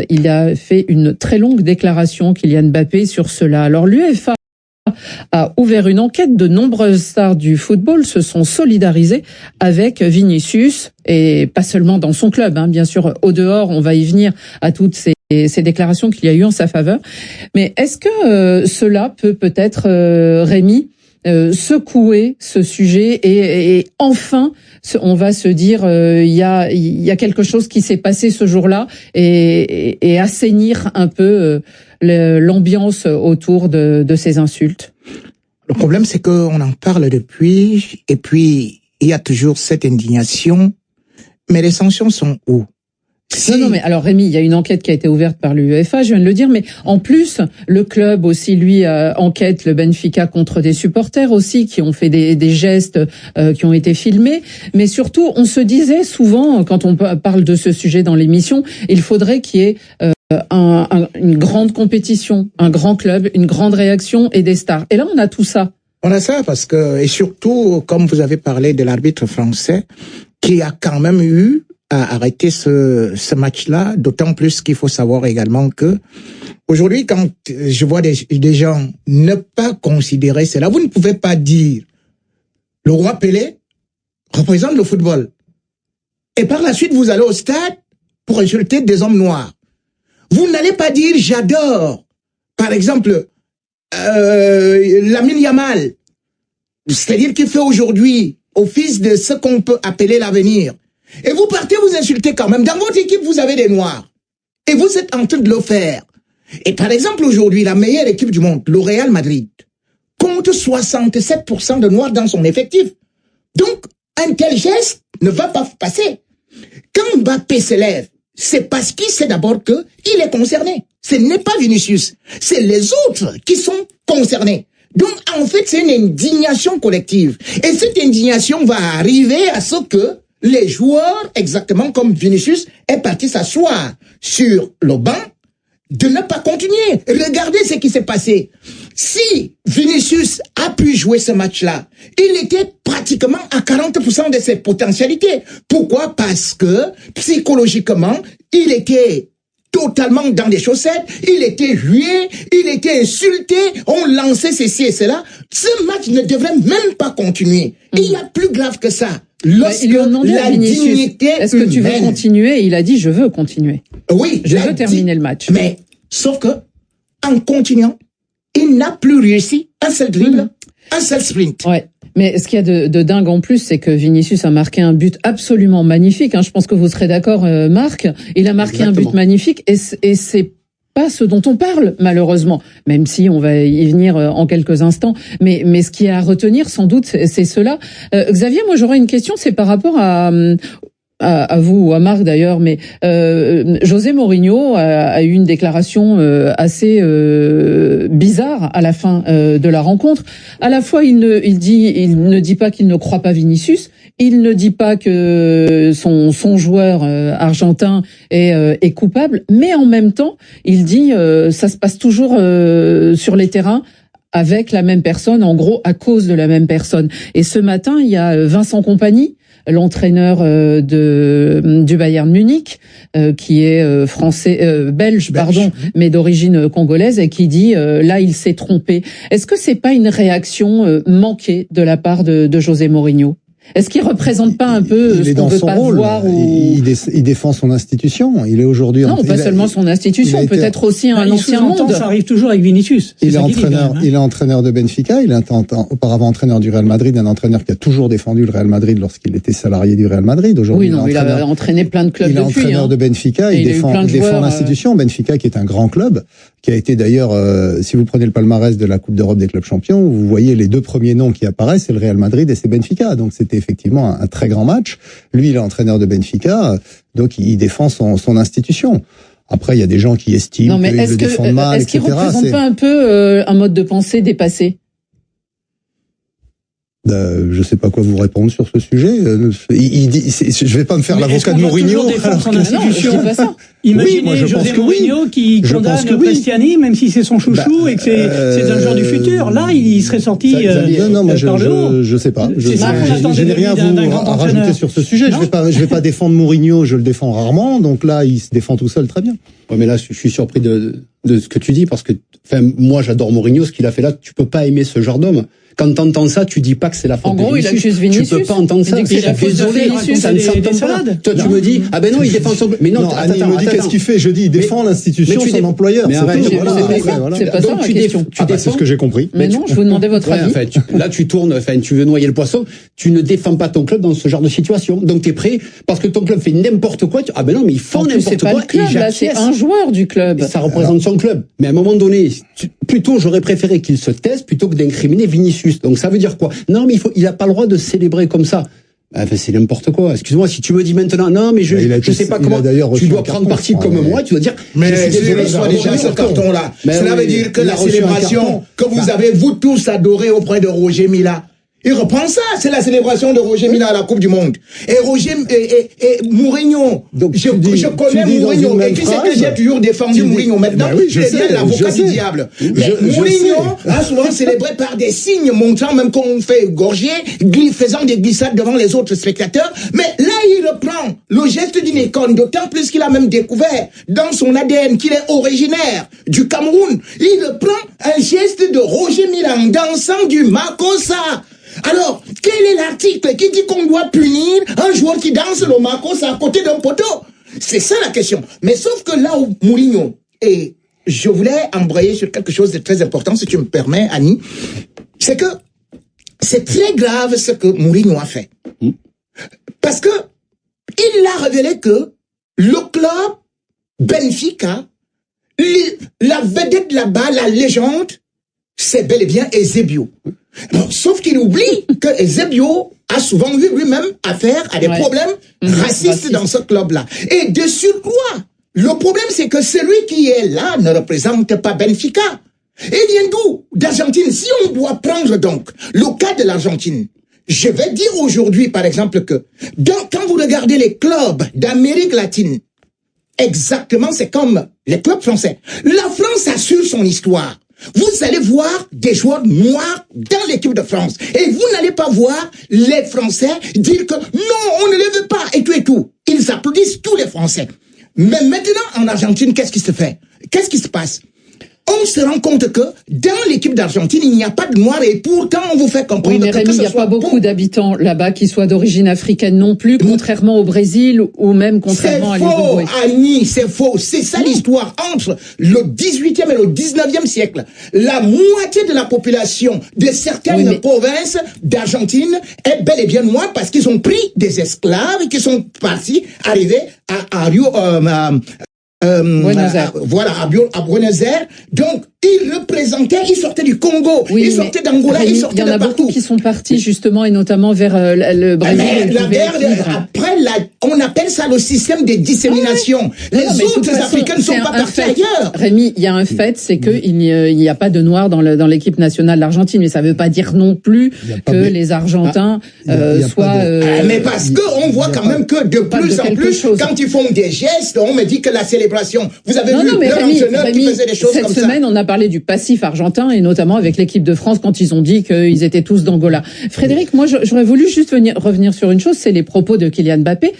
Il a fait une très longue déclaration, Kylian Mbappé, sur cela. Alors l'UEFA a ouvert une enquête. De nombreuses stars du football se sont solidarisées avec Vinicius, et pas seulement dans son club, bien sûr, au dehors, on va y venir à toutes ces déclarations qu'il y a eu en sa faveur. Mais est-ce que cela peut peut-être, Rémi, secouer ce sujet et enfin on va se dire il y a quelque chose qui s'est passé ce jour-là et assainir un peu l'ambiance autour de ces insultes? Le problème, c'est qu'on en parle depuis, et puis il y a toujours cette indignation, mais les sanctions sont où? Non, mais alors Rémi, il y a une enquête qui a été ouverte par l'UEFA, je viens de le dire, mais en plus, le club aussi, lui, enquête le Benfica contre des supporters aussi, qui ont fait des gestes qui ont été filmés. Mais surtout, on se disait souvent, quand on parle de ce sujet dans l'émission, il faudrait qu'il y ait une grande compétition, un grand club, une grande réaction et des stars. Et là, on a tout ça. On a ça parce que, et surtout, comme vous avez parlé de l'arbitre français, qui a quand même eu à arrêter ce match-là, d'autant plus qu'il faut savoir également que aujourd'hui, quand je vois des gens ne pas considérer cela, vous ne pouvez pas dire le roi Pelé représente le football. Et par la suite, vous allez au stade pour insulter des hommes noirs. Vous n'allez pas dire j'adore, par exemple, Lamine Yamal, c'est-à-dire qu'il fait aujourd'hui office de ce qu'on peut appeler l'avenir. Et vous partez vous insulter quand même. Dans votre équipe, vous avez des Noirs. Et vous êtes en train de le faire. Et par exemple, aujourd'hui, la meilleure équipe du monde, le Real Madrid, compte 67% de Noirs dans son effectif. Donc, un tel geste ne va pas passer. Quand Mbappé s'élève, c'est parce qu'il sait d'abord qu'il est concerné. Ce n'est pas Vinicius. C'est les autres qui sont concernés. Donc, en fait, c'est une indignation collective. Et cette indignation va arriver à ce que les joueurs, exactement comme Vinicius, est parti s'asseoir sur le banc, de ne pas continuer. Regardez ce qui s'est passé. Si Vinicius a pu jouer ce match-là, il était pratiquement à 40% de ses potentialités. Pourquoi? Parce que, psychologiquement, il était totalement dans des chaussettes, il était hué, il était insulté, on lançait ceci et cela. Ce match ne devrait même pas continuer. Il y a plus grave que ça. Lorsque la dignité est-ce que tu veux continuer? Il a dit je veux continuer. Oui, je veux terminer le match. Mais sauf que en continuant, il n'a plus réussi un seul dribble, un seul sprint. Ouais. Mais ce qu'il y a de dingue en plus, c'est que Vinicius a marqué un but absolument magnifique. Je pense que vous serez d'accord, Marc. Il a marqué un but magnifique et c'est pas ce dont on parle, malheureusement, même si on va y venir en quelques instants. Mais ce qui est à retenir, sans doute, c'est cela. Xavier, moi j'aurais une question, c'est par rapport à vous ou à Marc d'ailleurs, mais José Mourinho a eu une déclaration assez bizarre à la fin de la rencontre. À la fois, il ne dit pas qu'il ne croit pas Vinicius. Il ne dit pas que son joueur argentin est coupable, mais en même temps, il dit ça se passe toujours sur les terrains avec la même personne, en gros à cause de la même personne. Et ce matin, il y a Vincent Kompany, l'entraîneur du Bayern Munich, qui est belge, mais d'origine congolaise, et qui dit là il s'est trompé. Est-ce que c'est pas une réaction manquée de la part de José Mourinho? Est-ce qu'il représente pas un peu ce qu'on veut pas voir il défend son institution. Il est aujourd'hui... Non, pas seulement son institution, peut-être aussi un ancien monde. Ça arrive toujours avec Vinicius. Il est entraîneur de Benfica, il est auparavant entraîneur du Real Madrid, un entraîneur qui a toujours défendu le Real Madrid lorsqu'il était salarié du Real Madrid. Aujourd'hui, il a entraîné plein de clubs depuis. Il est entraîneur de Benfica, il défend l'institution. Benfica qui est un grand club, qui a été d'ailleurs, si vous prenez le palmarès de la Coupe d'Europe des clubs champions, vous voyez les deux premiers noms qui apparaissent, c'est le Real Madrid et c'est Benfica. Donc c'était effectivement un très grand match. Lui, il est entraîneur de Benfica, donc il défend son institution. Après, il y a des gens qui estiment qu'ils le défendent mal, etc. Est-ce qu'il représente pas un peu un mode de pensée dépassé? Je sais pas quoi vous répondre sur ce sujet. Il dit, je vais pas me faire l'avocat de Mourinho. Imaginez José Mourinho qui condamne Cristiani, même si c'est son chouchou et que c'est un joueur du futur. Là, il serait sorti par le haut. Je sais pas. Je n'ai rien à rajouter sur ce sujet. Je vais pas défendre Mourinho. Je le défends rarement. Donc là, il se défend tout seul très bien. Ouais, mais là, je suis surpris de ce que tu dis parce que, moi, j'adore Mourinho. Ce qu'il a fait là, tu peux pas aimer ce genre d'homme. Quand t'entends ça, tu dis pas que c'est la faute de Vinicius. En gros, il accuse Vinicius. Tu peux pas entendre ça. C'est la faute de Vinicius. Ça ne s'entend pas. Toi, tu me dis, ah ben non, il défend son club. Mais non, Annie me dit qu'est-ce qu'il fait? Je dis, il défend l'institution, son employeur. C'est pas ça la question. C'est ce que j'ai compris. Mais non, je vous demandais votre avis. Là, tu tournes, tu veux noyer le poisson. Tu ne défends pas ton club dans ce genre de situation. Donc, t'es prêt, parce que ton club fait n'importe quoi. Ah ben non, mais ils font n'importe quoi. Là, c'est un joueur du club. Ça représente son club. Mais à un moment donné, plutôt, j'aurais préféré qu'il se taise plutôt que d'incriminer Vinicius. Donc, ça veut dire quoi? Non, mais il a pas le droit de célébrer comme ça. Enfin, c'est n'importe quoi. Excuse-moi, si tu me dis maintenant, non, mais je sais pas comment, tu dois prendre parti comme moi, tu dois dire, mais si reçoit déjà ce carton-là, cela veut dire que la célébration que vous avez, vous tous adoré auprès de Roger Mila, il reprend ça, c'est la célébration de Roger Mila à la Coupe du Monde. Et Mourinho, je connais Mourinho, et tu sais que j'ai toujours défendu Mourinho. Maintenant, je deviens l'avocat du diable. Mais Mourinho a souvent célébré par des signes montrant, même qu'on fait gorger, faisant des glissades devant les autres spectateurs. Mais là, il reprend le geste d'une icône, d'autant plus qu'il a même découvert dans son ADN qu'il est originaire du Cameroun. Il reprend un geste de Roger Mila en dansant du Makossa. Alors, quel est l'article qui dit qu'on doit punir un joueur qui danse le Makossa à côté d'un poteau? C'est ça la question. Mais sauf que là où Mourinho, et je voulais embrayer sur quelque chose de très important, si tu me permets, Annie, c'est que c'est très grave ce que Mourinho a fait. Parce que il a révélé que le club Benfica, la vedette là-bas, la légende, c'est bel et bien Eusebio. Sauf qu'il oublie que Eusebio a souvent eu lui-même affaire à des problèmes racistes dans ce club-là. Et de surcroît, le problème c'est que celui qui est là ne représente pas Benfica. Et vient d'où? D'Argentine. Si on doit prendre donc le cas de l'Argentine, je vais dire aujourd'hui par exemple que quand vous regardez les clubs d'Amérique latine, exactement c'est comme les clubs français. La France assure son histoire. Vous allez voir des joueurs noirs dans l'équipe de France. Et vous n'allez pas voir les Français dire que non, on ne les veut pas et tout et tout. Ils applaudissent tous les Français. Mais maintenant, en Argentine, qu'est-ce qui se fait? Qu'est-ce qui se passe? On se rend compte que dans l'équipe d'Argentine, il n'y a pas de noirs et pourtant on vous fait comprendre que Rémi, il n'y a pas beaucoup d'habitants là-bas qui soient d'origine africaine non plus, contrairement au Brésil ou même contrairement à l'Uruguay. C'est faux, Annie, c'est faux. C'est ça l'histoire. Entre le 18e et le 19e siècle, la moitié de la population de certaines provinces d'Argentine est bel et bien noire parce qu'ils ont pris des esclaves qui sont partis, arrivés à Rio... voilà, à Buenos Aires. Donc, il sortait du Congo, il sortait d'Angola, il sortait de partout. Il y en a beaucoup qui sont partis justement et notamment vers le Brésil. La guerre, après, on appelle ça le système de dissémination. Les autres Africains ne sont pas partis ailleurs. Rémi, il y a un fait, c'est que il n'y a pas de noirs dans l'équipe nationale d'Argentine, mais ça veut pas dire non plus que les Argentins soient... mais parce que on voit quand même que de plus en plus, quand ils font des gestes, on me dit que la célébration, vous avez vu leur entraîneur qui faisait des choses comme ça. Cette semaine, on a parlé du passif argentin et notamment avec l'équipe de France quand ils ont dit qu'ils étaient tous d'Angola. Frédéric, moi j'aurais voulu juste revenir sur une chose, c'est les propos de Kylian Mbappé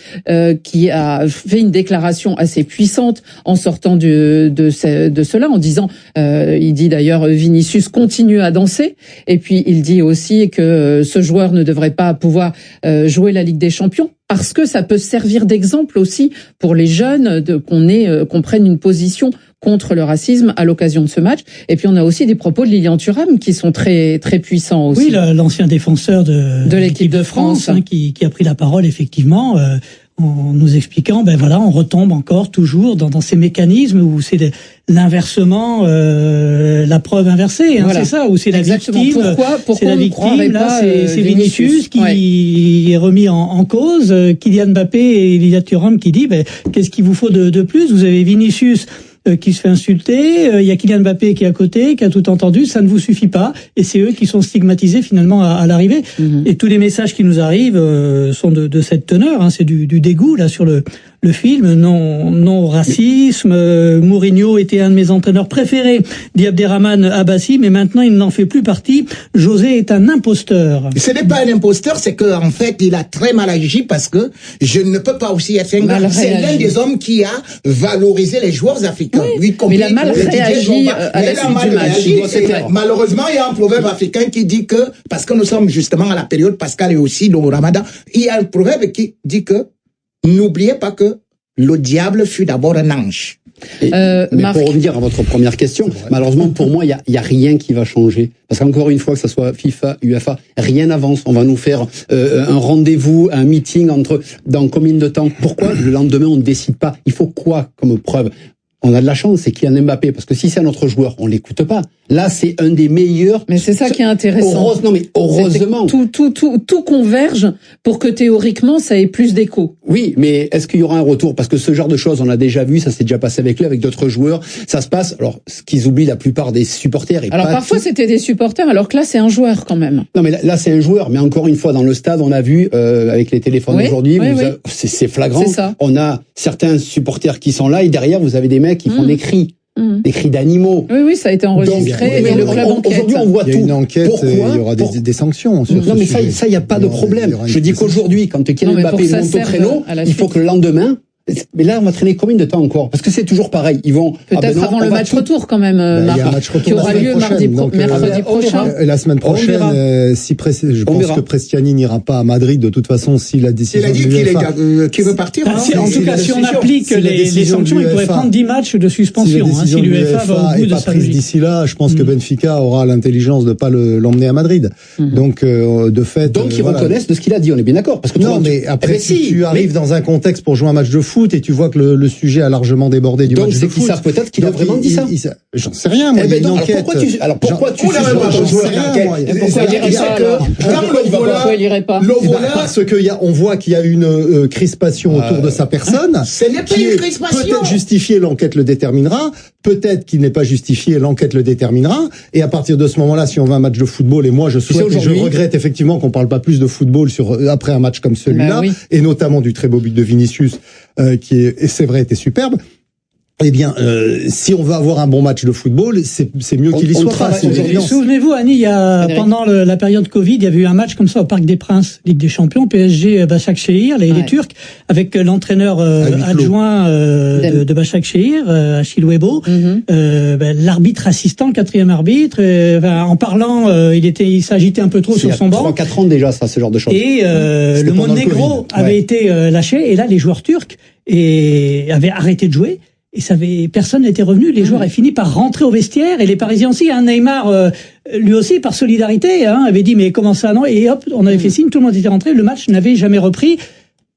qui a fait une déclaration assez puissante en sortant de cela, en disant, il dit d'ailleurs Vinicius continue à danser et puis il dit aussi que ce joueur ne devrait pas pouvoir jouer la Ligue des Champions. Parce que ça peut servir d'exemple aussi pour les jeunes qu'on prenne une position contre le racisme à l'occasion de ce match. Et puis on a aussi des propos de Lilian Thuram qui sont très très puissants aussi. Oui, l'ancien défenseur de l'équipe de France qui a pris la parole effectivement en nous expliquant, on retombe encore toujours dans ces mécanismes où c'est l'inversement, la preuve inversée, c'est ça, où c'est la victime. Pourquoi c'est la victime, là, c'est Vinicius qui est remis en cause. Kylian Mbappé et Lilian Thuram qui dit, qu'est-ce qu'il vous faut de plus? Vous avez Vinicius qui se fait insulter, il y a Kylian Mbappé qui est à côté, qui a tout entendu, ça ne vous suffit pas, et c'est eux qui sont stigmatisés finalement à l'arrivée. Et tous les messages qui nous arrivent sont de cette teneur, hein, c'est du dégoût là sur le film, non racisme. Mourinho était un de mes entraîneurs préférés, dit Abderrahmane Abbassi, mais maintenant il n'en fait plus partie. José est un imposteur. Ce n'est pas un imposteur, c'est que en fait il a très mal agi parce que je ne peux pas aussi être un gars. C'est l'un des hommes qui a valorisé les joueurs africains. Oui, mais il a mal réagi à la suite du match. Malheureusement, il y a un proverbe africain qui dit que, parce que nous sommes justement à la période pascale et aussi au Ramadan, il y a un proverbe qui dit que n'oubliez pas que le diable fut d'abord un ange. Mais pour revenir à votre première question, malheureusement pour moi, il y a rien qui va changer. Parce qu'encore une fois, que ce soit FIFA, UEFA, rien n'avance. On va nous faire un rendez-vous, un meeting dans combien de temps? Pourquoi le lendemain on ne décide pas? Il faut quoi comme preuve? On a de la chance, c'est Kylian Mbappé, parce que si c'est un autre joueur, on l'écoute pas. Là, c'est un des meilleurs. Mais c'est ça qui est intéressant. Non, mais heureusement. Tout converge pour que théoriquement, ça ait plus d'écho. Oui, mais est-ce qu'il y aura un retour? Parce que ce genre de choses, on a déjà vu, ça s'est déjà passé avec lui, avec d'autres joueurs. Ça se passe. Alors, ce qu'ils oublient la plupart des supporters. Alors, parfois, c'était des supporters, alors que là, c'est un joueur quand même. Non, mais là, c'est un joueur. Mais encore une fois, dans le stade, on a vu, avec les téléphones aujourd'hui, c'est flagrant. C'est ça. On a certains supporters qui sont là et derrière, vous avez des mecs qui font des cris. Des cris d'animaux. Oui, ça a été enregistré. Donc, et le club enquête. Aujourd'hui, on voit tout. Il y a une enquête. Pourquoi il y aura des sanctions. Sur non, mais ça, il n'y a pas de problème. Je dis qu'aujourd'hui, quand Kylian Mbappé monte au créneau, il faut que le lendemain. Mais là, on va traîner combien de temps encore? Parce que c'est toujours pareil. Ils vont peut-être avant le match retour quand même, il y a un match retour qui aura lieu mercredi prochain. La semaine prochaine, je pense que Prestiani n'ira pas à Madrid. De toute façon, si la décision. Il a dit qu'il veut partir. En tout cas, si on applique les sanctions, il pourrait prendre 10 matchs de suspension. Si l'UEFA va au bout de sa logique. D'ici là, je pense que Benfica aura l'intelligence de pas l'emmener à Madrid. Donc, de fait. Donc, ils reconnaissent de ce qu'il a dit. On est bien d'accord. Parce que non, mais après, si tu arrives dans un contexte pour jouer un match de foot et tu vois que le sujet a largement débordé du match de foot. Donc c'est qu'ils savent peut-être qu'il a vraiment dit ça. J'en sais rien, moi. Il y a une enquête. Alors pourquoi tu Pourquoi il irait pas? Parce que on voit qu'il y a une crispation autour de sa personne. Ce n'est pas une crispation. Peut-être justifié, l'enquête le déterminera. Peut-être qu'il n'est pas justifié, l'enquête le déterminera. Et à partir de ce moment-là, si on va à un match de football, et moi je souhaite et je regrette effectivement qu'on parle pas plus de football après un match comme celui-là, et notamment du très beau but de Vinicius, qui est, et c'est vrai, était superbe. Eh bien, si on veut avoir un bon match de football, c'est mieux qu'il y soit pas. Souvenez-vous, Annie, pendant la période Covid, il y avait eu un match comme ça au Parc des Princes, Ligue des Champions, PSG Başakşehir, les Turcs, avec l'entraîneur adjoint de Başakşehir, Achille Webo, l'arbitre assistant, le quatrième arbitre, en parlant, il s'agitait un peu trop sur son banc. 3-4 ans déjà, ça, ce genre de choses. Et le Montenegro avait été lâché, et là, les joueurs turcs avaient arrêté de jouer. Et personne n'était revenu. Les joueurs avaient fini par rentrer au vestiaire, et les Parisiens aussi. Neymar, lui aussi, par solidarité, avait dit mais comment ça non? Et hop, on avait fait signe, tout le monde était rentré. Le match n'avait jamais repris.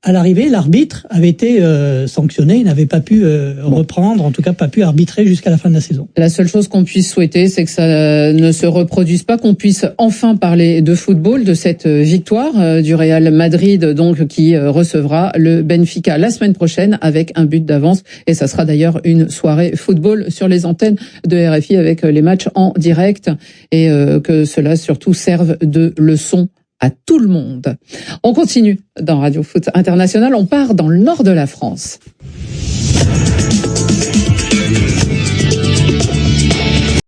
À l'arrivée, l'arbitre avait été sanctionné, il n'avait pas pu reprendre, en tout cas pas pu arbitrer jusqu'à la fin de la saison. La seule chose qu'on puisse souhaiter, c'est que ça ne se reproduise pas, qu'on puisse enfin parler de football, de cette victoire du Real Madrid, donc qui recevra le Benfica la semaine prochaine avec un but d'avance. Et ça sera d'ailleurs une soirée football sur les antennes de RFI avec les matchs en direct, et que cela surtout serve de leçon à tout le monde. On continue dans Radio Foot International, on part dans le nord de la France.